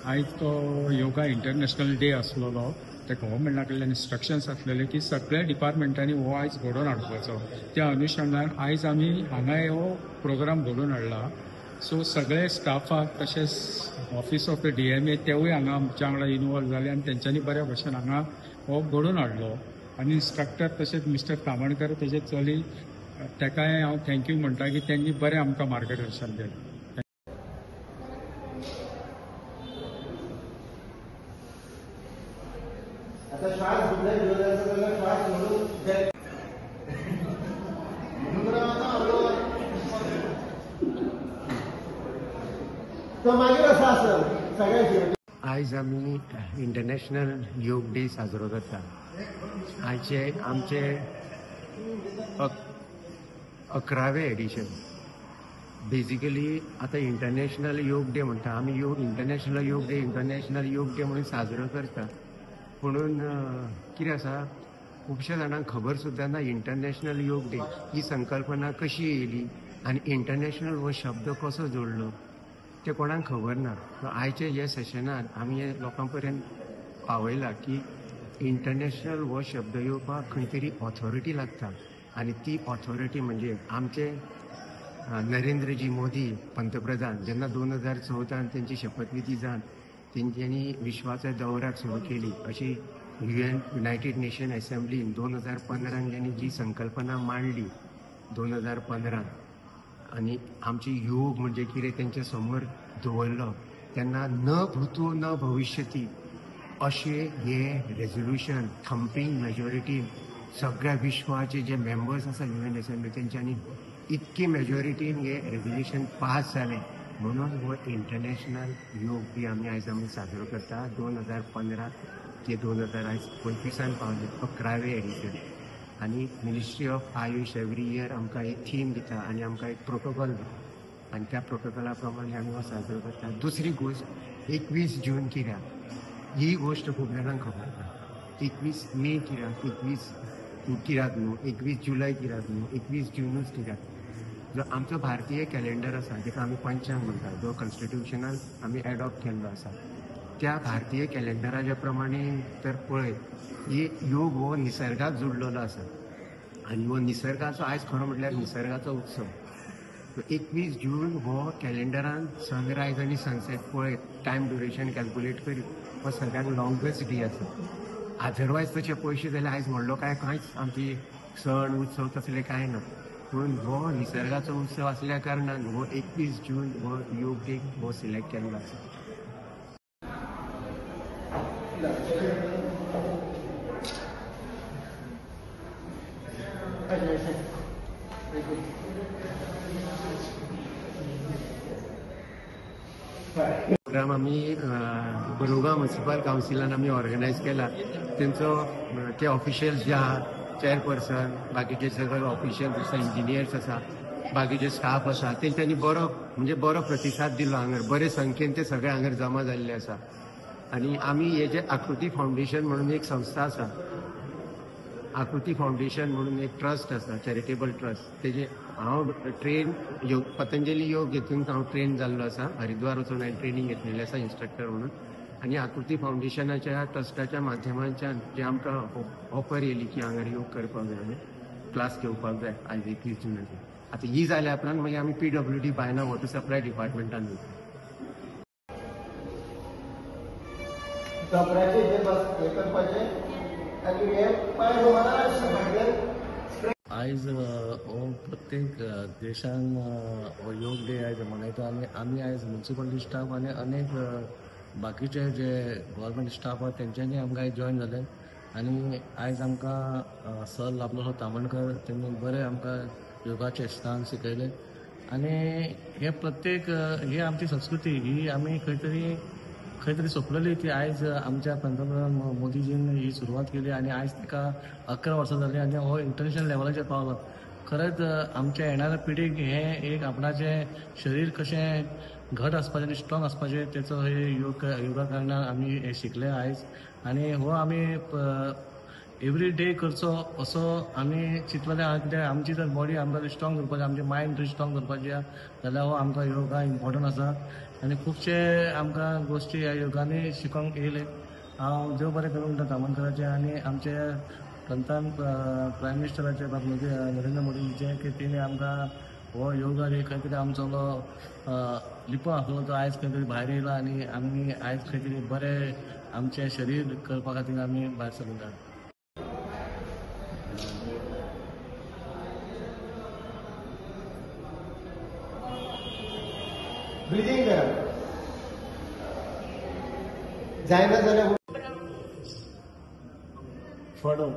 आयज तो yoga international day आसलेलो. ते गव्हर्मेंटा कडल्यान इन्स्ट्रक्शन्स आसलेले की सगळ्या डिपार्टमेंटांनी हो आयज घडोवन हाडपाचो. त्या अनुशंगान आयज आमी हांगा हो प्रोग्राम घडोवन हाडला. सो सगळे स्टाफाक तशेंच ऑफिस ऑफ द DMA तेवूय हांगा आमच्या वांगडा इनवॉल्व जाले आनी तेंच्यांनी बऱ्या भशेन हांगा हो घडोवन हाडलो. आनी इन्स्ट्रक्टर तशेंच मिस्टर कामणकर तेजे चली तेकाय हांव थँक्यू म्हणटा की त्यांनी बरें आमकां मार्गदर्शन केलें. आता श्वास श्वास म्हणून तो मागीर असं असेल सगळ्यांची. आयज आमी इंटरनॅशनल योग डे साजरो करता. आयचे आमचे 11वें एडिशन. बेजिकली आता इंटरनॅशनल योग डे म्हणटा आमी इंटरनॅशनल योग डे म्हणून साजरो करता. म्हणून कितें आसा खुबश्या जाणांक खबर सुद्दां ना इंटरनॅशनल योग डे ही संकल्पना कशी येयली आनी इंटरनॅशनल हो शब्द कसो जोडलो ते कोणाक खबर ना. आयचे हे सेशनार आमी हे लोकां पर्यंत पावयला की इंटरनॅशनल हो शब्द येवपाक खंय तरी ऑथॉरिटी लागता आनी ती ऑथॉरिटी म्हणजे आमचे नरेंद्रजी मोदी पंतप्रधान जेन्ना 2014 त्यांची शपथविधी जावन तेंच्यांनी विश्वाच्या दौऱ्याक सुरू केली. अशी युनायटेड नेशन असेंब्लीन 2015 त्यांनी जी संकल्पना मांडली 2015 आणि आमची योग म्हणजे कितें तेंच्या समोर दवरलो तेन्ना न भूतो न भविष्यती अशें हे रेझोल्युशन थंपिंग मेजॉरिटी सगळ्या विश्वाचे जे मेंबर्स आसा UN असेंब्ली तेंच्यांनी इतकी मेजॉरिटीन हे रेझोल्युशन पास जालें. म्हणून हो इंटरनॅशनल योग डे आमी साजरो करता. 2015 ते 2025 पावले 11वें एडिशन. आनी ministry of Ayush every year आमकां एक थीम दिता आनी आमकां एक प्रोटोकॉल दिता आनी त्या प्रोटोकॉला प्रमाणे आमी हो साजरो करता. दुसरी गोश्ट 21 जून कित्याक ही गोश्ट खूब जाणांक खबर ना. 21 मे कित्याक 21 कित्याक न्हू 21 जुलय कित्याक न्हू 21 जूनच कित्याक. जो आमचो भारतीय कॅलेंडर आसा जेका आमी पंचांग म्हणटा जो कॉन्स्टिट्युशनान आमी एडॉप्ट केल्लो आसा त्या भारतीय कॅलेंडराच्या प्रमाणे तर पळय ही योग हो निसर्गाक जोडलेलो आसा आनी हो निसर्गाचो आयज खरो म्हटल्यार निसर्गाचो उत्सव. 21 जून हो कॅलेंडरान सनरायज आनी सनसेट पळय टायम ड्युरेशन कॅल्क्युलेट करीत हो सगळ्यांत लॉंगेस्ट डे आसा. अदरवायज तशें पयशे जाल्यार आयज व्हडलो कांयच आमची सण उत्सव तसले कांय ना. पूण हो निसर्गाचो उत्सव असल्या कारणान हो 21 जून हो योग डे हो सिलेक्ट केल्लो आसा. प्रोग्राम आमी बरोगांव म्युनिसिपल कावन्सिलान आमी ऑर्गनायज केला. तेंचो ते ऑफिशियल्स जे आहा चेअरपर्सन बाकीचे सगळे ऑफिशियल्स आसा इंजिनियर्स आसा बाकीचे स्टाफ आसा तेंच्यांनी बरो प्रतिसाद दिलो. हांगर बरे संख्येन ते सगळे हांगर जमा जाल्ले आसा. आनी आमी हे जे आकृती फावंडेशन म्हणून एक संस्था आसा आकृती फावंडेशन म्हणून एक ट्रस्ट आसा चॅरिटेबल ट्रस्ट तेजे हांव पतंजली योग हितून हांव ट्रेन जाल्लो आसा. हरिद्वार वचून हांवें ट्रेनिंग घेतलेलें आसा इन्स्ट्रक्टर म्हणून. आनी आकृती फावंडेशनाच्या ट्रस्टाच्या माध्यमांच्यान जे आमकां ऑफर येयली की हांगा योग करपाक जाय क्लास घेवपाक जाय आयज 21 जूनाची. आतां ही जाल्या उपरांत मागीर आमी PWD बायना वॉटर सप्लाय डिपार्टमेंटान वयता. आयज हो प्रत्येक देशान हो योग डे आयज मनयता आनी आमी आयज म्युनिसिपालिटी स्टाफ आनी अनेक बाकीचे जे गव्हर्मेंट स्टाफ आहा तेंच्यांनी आमकां आयज जॉयन जाले. आनी आयज आमकां सर लाभलो तामणकर तेणी बरें आमकां योगाचे स्थान शिकयले. आनी हे प्रत्येक ही आमची संस्कृती ही आमी खंय तरी सोंपलेली ती आयज आमच्या पंतप्रधान मोदीजीन ही सुरवात केली आनी आयज तिका 11 वर्सां जाली आनी हो इंटरनॅशनल लेवलाचेर पावलो. खरेंच आमच्या येणाऱ्या पिढीक हे एक आपणाचें शरीर कशें घट आसपाचें आनी स्ट्रॉंग आसपाचें तेचो हे योगा कारणान आमी हे शिकले आयज. आनी हो आमी एवरी डे करचो असो आमी चिंतलेले आहा कित्याक आमची जर बॉडी आमकां स्ट्रॉंग करपाची आमचे मायंड स्ट्रॉंग करपाची आहा जाल्यार हो आमकां योगा इम्पॉर्टंट आसा आनी खुबशे आमकां गोश्टी ह्या योगांनी शिकोंक येयले. हांव देव बरें करूं म्हणटा तामणकराचे आनी आमचे पंतन प्रायम मिनिस्टराचे नरेंद्र मोदीचे की तेणी आमकां हो योगा डे खंय तरी आमचो लिपो आसलो तो आयज खंय तरी भायर येयला आनी आमी आयज खंय तरी बरें आमचें शरीर करपा खातीर आमी भायर सरल्यात. ब्रिदिंग करा. जायना जाल्यार फॉलो